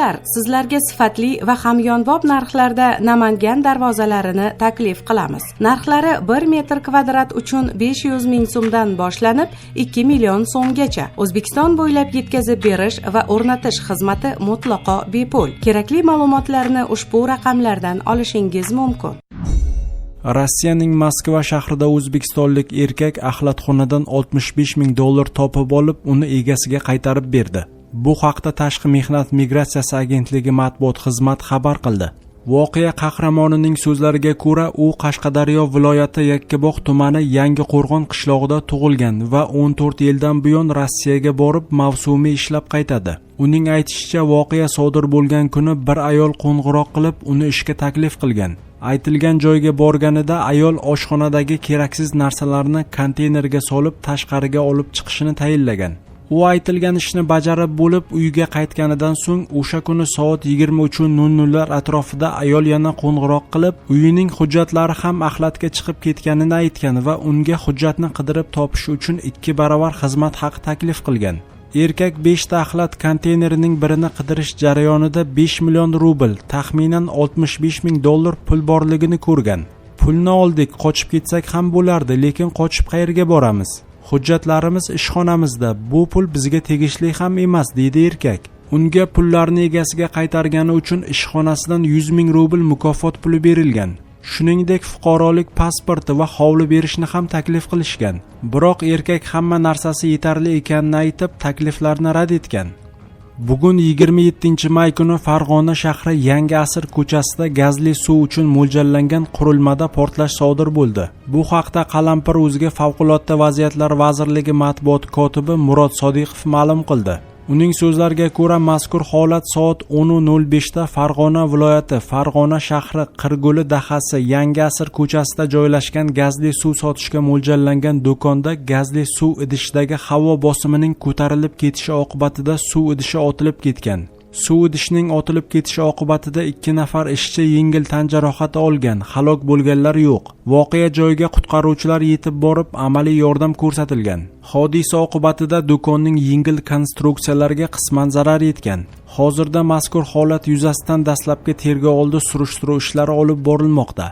Do'stlar, sizlarga sifatli va hamyonbop narxlarda Namangan darvozalarini taklif qilamiz. Narxlari 1 metr kvadrat uchun 500 ming so'mdan boshlanib 2 million so'mgacha. O'zbekiston bo'ylab yetkazib berish va o'rnatish xizmati mutlaqo bepul. Kerakli ma'lumotlarni ushbu raqamlardan olishingiz mumkin. Rossiyaning Moskva shahrida o'zbekistonlik erkak axlatxonadan $65 ming topib olib, uni egasiga qaytarib berdi. Bu haqda Tashqi mehnat migratsiyasi agentligi matbuot xizmati xabar qildi. Voqea qahramonining so'zlariga ko'ra, u Qashqadaryo viloyati Yakkabog' tumani Yangiqo'rg'on qishlog'ida tug'ilgan va 14 yildan buyon Rossiyaga borib mavsumiy ishlab qaytadi. Uning aytishicha, voqea sodir bo'lgan kuni bir ayol qo'ng'iroq qilib, uni ishga taklif qilgan. Aytilgan joyga borganida ayol oshxonadagi keraksiz narsalarni konteynerga solib tashqariga olib chiqishini tayinlagan. U aytilgan ishni bajarib bo'lib uyiga qaytganidan so'ng o'sha kuni soat 23:00 atrofida ayol yana qo'ng'iroq qilib, uyining hujjatlari ham axlatga chiqib ketganini aytgan va unga hujjatni qidirib topish uchun 2 barobar xizmat haqi taklif qilgan. Erkak 5 ta axlat konteynerining birini qidirish jarayonida 5 million rubl, taxminan $65 ming pul borligini ko'rgan. Pulni oldik, qochib ketsak ham bo'lardi, lekin qochib qayerga boramiz? Hujjatlarimiz ishxonamizda, bu pul bizga tegishli ham emas, deydi erkak. Unga pullarni egasiga qaytargani uchun ishxonasidan 100 ming rubl mukofot puli berilgan. Shuningdek, fuqarolik pasporti va hovli berishni ham taklif qilishgan. Biroq erkak hamma narsasi yetarli ekanini aytib, takliflarni rad etgan. Bugun 27-may kuni Farg'ona shahri Yangi Asr ko'chasida gazli suv uchun mo'ljallangan qurilmada portlash sodir bo'ldi. Bu haqda Qalampir o'ziga Favqulodda vaziyatlar vazirligi matbuot kotibi Murod Sodiqov ma'lum qildi. Uning so'zlariga ko'ra, mazkur holat soat 10:05 da Farg'ona viloyati Farg'ona shahri Qirguli dahasi Yangi Asr ko'chasida joylashgan gazli suv sotishga mo'ljallangan do'konda gazli suv idishidagi havo bosimining ko'tarilib ketishi oqibatida suv idishi otilib ketgan. Suv idishining otilib ketishi oqibatida 2 nafar ishchi yengil tan jarohati olgan, halok bo'lganlar yo'q. Voqea joyiga qutqaruvchilar yetib borib, amaliy yordam ko'rsatilgan. Hodisa oqibatida do'konning yengil konstruksiyalariga qisman zarar yetgan. Hozirda mazkur holat yuzasidan dastlabki tergov oldi surishtiruv ishlari olib borilmoqda.